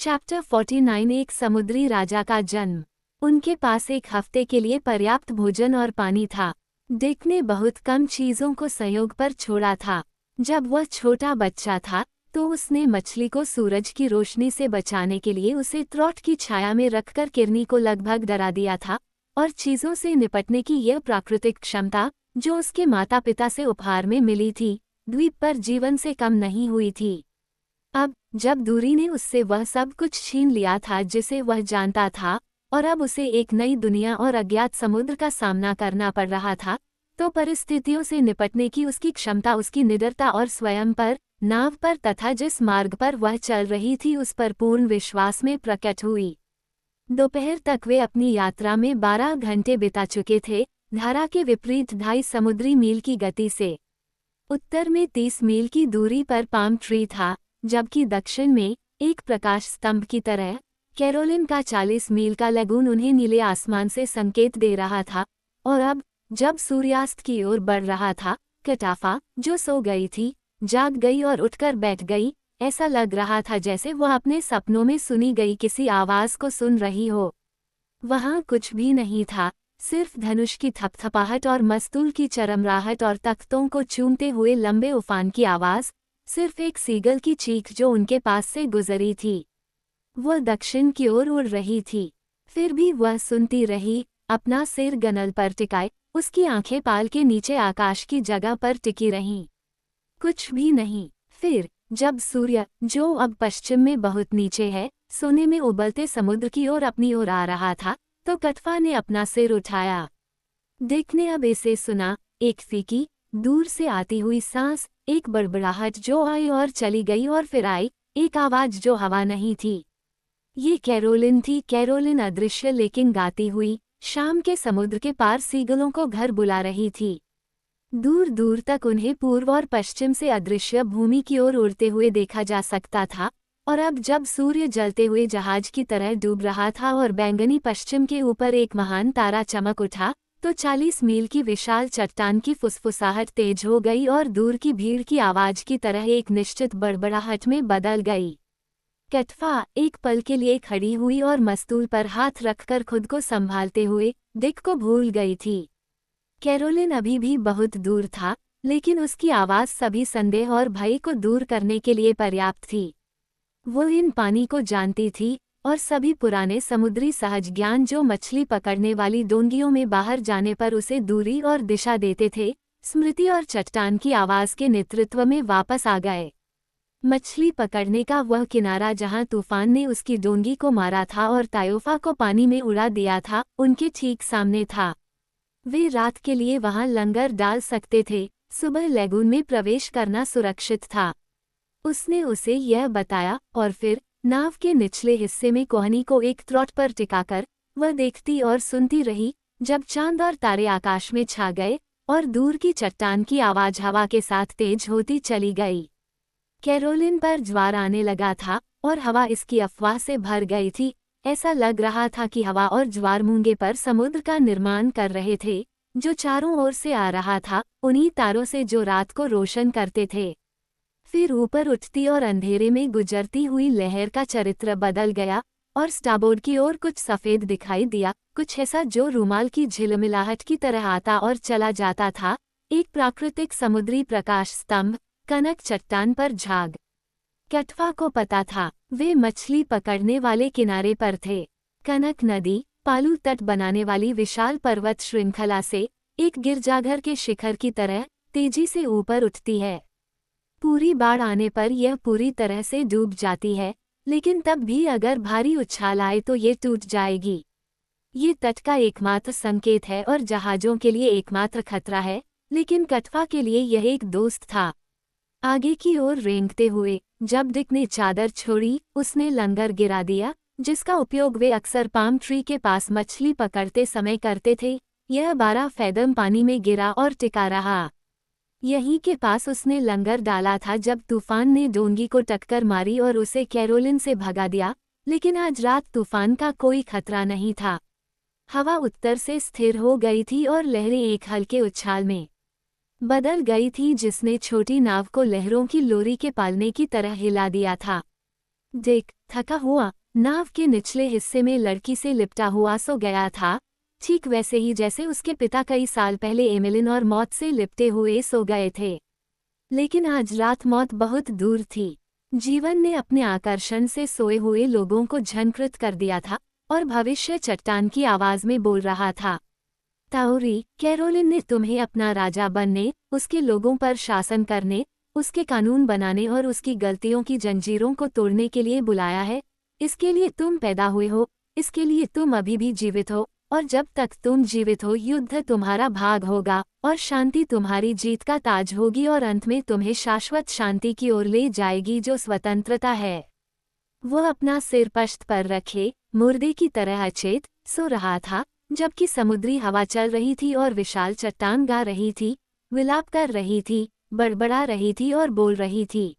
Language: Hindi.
चैप्टर 49। एक समुद्री राजा का जन्म। उनके पास एक हफ्ते के लिए पर्याप्त भोजन और पानी था। डिक ने बहुत कम चीजों को संयोग पर छोड़ा था। जब वह छोटा बच्चा था तो उसने मछली को सूरज की रोशनी से बचाने के लिए उसे त्रॉट की छाया में रखकर किरनी को लगभग डरा दिया था, और चीजों से निपटने की यह प्राकृतिक क्षमता जो उसके माता पिता से उपहार में मिली थी, द्वीप पर जीवन से कम नहीं हुई थी। अब जब दूरी ने उससे वह सब कुछ छीन लिया था जिसे वह जानता था, और अब उसे एक नई दुनिया और अज्ञात समुद्र का सामना करना पड़ रहा था, तो परिस्थितियों से निपटने की उसकी क्षमता उसकी निडरता और स्वयं पर, नाव पर तथा जिस मार्ग पर वह चल रही थी उस पर पूर्ण विश्वास में प्रकट हुई। दोपहर तक वे अपनी यात्रा में 12 घंटे बिता चुके थे, धारा के विपरीत 2.5 समुद्री मील की गति से। उत्तर में 30 मील की दूरी पर पाम ट्री था, जबकि दक्षिण में एक प्रकाश स्तंभ की तरह कैरोलिन का 40 मील का लगून उन्हें नीले आसमान से संकेत दे रहा था। और अब जब सूर्यास्त की ओर बढ़ रहा था, कटाफा, जो सो गई थी, जाग गई और उठकर बैठ गई। ऐसा लग रहा था जैसे वह अपने सपनों में सुनी गई किसी आवाज को सुन रही हो। वहां कुछ भी नहीं था, सिर्फ धनुष की थपथपाहट और मस्तूल की चरमराहट और तख्तों को चूमते हुए लंबे उफान की आवाज, सिर्फ एक सीगल की चीख जो उनके पास से गुजरी थी। वह दक्षिण की ओर उड़ रही थी। फिर भी वह सुनती रही, अपना सिर गनल पर टिकाए, उसकी आंखें पाल के नीचे आकाश की जगह पर टिकी रहीं। कुछ भी नहीं। फिर जब सूर्य, जो अब पश्चिम में बहुत नीचे है, सोने में उबलते समुद्र की ओर अपनी ओर आ रहा था, तो कटफा ने अपना सिर उठाया। डिक ने अब इसे सुना, एक फीकी, दूर से आती हुई सांस, एक बड़बड़ाहट जो आई और चली गई और फिर आई, एक आवाज जो हवा नहीं थी। ये कैरोलिन थी, कैरोलिन अदृश्य लेकिन गाती हुई, शाम के समुद्र के पार सीगलों को घर बुला रही थी। दूर दूर तक उन्हें पूर्व और पश्चिम से अदृश्य भूमि की ओर उड़ते हुए देखा जा सकता था, और अब जब सूर्य जलते हुए जहाज की तरह डूब रहा था और बैंगनी पश्चिम के ऊपर एक महान तारा चमक उठा, तो 40 मील की विशाल चट्टान की फुसफुसाहट तेज हो गई और दूर की भीड़ की आवाज की तरह एक निश्चित बड़बड़ाहट में बदल गई। कटफा एक पल के लिए खड़ी हुई और मस्तूल पर हाथ रखकर खुद को संभालते हुए डिक को भूल गई थी। कैरोलिन अभी भी बहुत दूर था, लेकिन उसकी आवाज सभी संदेह और भय को दूर करने के लिए पर्याप्त थी। वो इन पानी को जानती थी, और सभी पुराने समुद्री सहज ज्ञान जो मछली पकड़ने वाली डोंगियों में बाहर जाने पर उसे दूरी और दिशा देते थे, स्मृति और चट्टान की आवाज के नेतृत्व में वापस आ गए। मछली पकड़ने का वह किनारा जहां तूफान ने उसकी डोंगी को मारा था और तायोफा को पानी में उड़ा दिया था, उनके ठीक सामने था। वे रात के लिए वहां लंगर डाल सकते थे, सुबह लेगून में प्रवेश करना सुरक्षित था। उसने उसे यह बताया, और फिर नाव के निचले हिस्से में कोहनी को एक त्रॉट पर टिकाकर वह देखती और सुनती रही, जब चांद और तारे आकाश में छा गए और दूर की चट्टान की आवाज हवा के साथ तेज होती चली गई। कैरोलिन पर ज्वार आने लगा था, और हवा इसकी अफवाह से भर गई थी। ऐसा लग रहा था कि हवा और ज्वार मूंगे पर समुद्र का निर्माण कर रहे थे, जो चारों ओर से आ रहा था, उन्हीं तारों से जो रात को रोशन करते थे। फिर ऊपर उठती और अंधेरे में गुजरती हुई लहर का चरित्र बदल गया, और स्टाबोर्ड की ओर कुछ सफ़ेद दिखाई दिया, कुछ ऐसा जो रूमाल की झिलमिलाहट की तरह आता और चला जाता था। एक प्राकृतिक समुद्री प्रकाश स्तंभ, कनक चट्टान पर झाग। कटफा को पता था, वे मछली पकड़ने वाले किनारे पर थे। कनक नदी, पालू तट बनाने वाली विशाल पर्वत श्रृंखला से एक गिरजाघर के शिखर की तरह तेजी से ऊपर उठती है। पूरी बाढ़ आने पर यह पूरी तरह से डूब जाती है, लेकिन तब भी अगर भारी उछाल आए तो ये टूट जाएगी। ये तट का एकमात्र संकेत है और जहाजों के लिए एकमात्र खतरा है, लेकिन कटफा के लिए यह एक दोस्त था। आगे की ओर रेंगते हुए जब डिक ने चादर छोड़ी, उसने लंगर गिरा दिया, जिसका उपयोग वे अक्सर पाम ट्री के पास मछली पकड़ते समय करते थे। यह 12 फैदम पानी में गिरा और टिका रहा। यहीं के पास उसने लंगर डाला था जब तूफान ने डोंगी को टक्कर मारी और उसे कैरोलिन से भगा दिया, लेकिन आज रात तूफान का कोई खतरा नहीं था। हवा उत्तर से स्थिर हो गई थी और लहरें एक हल्के उछाल में बदल गई थी जिसने छोटी नाव को लहरों की लोरी के पालने की तरह हिला दिया था। डिक थका हुआ नाव के निचले हिस्से में लड़की से लिपटा हुआ सो गया था, ठीक वैसे ही जैसे उसके पिता कई साल पहले एमिलिन और मौत से लिपटे हुए सो गए थे। लेकिन आज रात मौत बहुत दूर थी। जीवन ने अपने आकर्षण से सोए हुए लोगों को झंकृत कर दिया था और भविष्य चट्टान की आवाज में बोल रहा था। ताओरी, कैरोलिन ने तुम्हें अपना राजा बनने, उसके लोगों पर शासन करने, उसके कानून बनाने और उसकी गलतियों की जंजीरों को तोड़ने के लिए बुलाया है। इसके लिए तुम पैदा हुए हो, इसके लिए तुम अभी भी जीवित हो, और जब तक तुम जीवित हो युद्ध तुम्हारा भाग होगा और शांति तुम्हारी जीत का ताज होगी और अंत में तुम्हें शाश्वत शांति की ओर ले जाएगी जो स्वतंत्रता है। वो अपना सिर पश्त पर रखे मुर्दे की तरह अचेत सो रहा था, जबकि समुद्री हवा चल रही थी और विशाल चट्टान गा रही थी, विलाप कर रही थी, बड़बड़ा रही थी और बोल रही थी।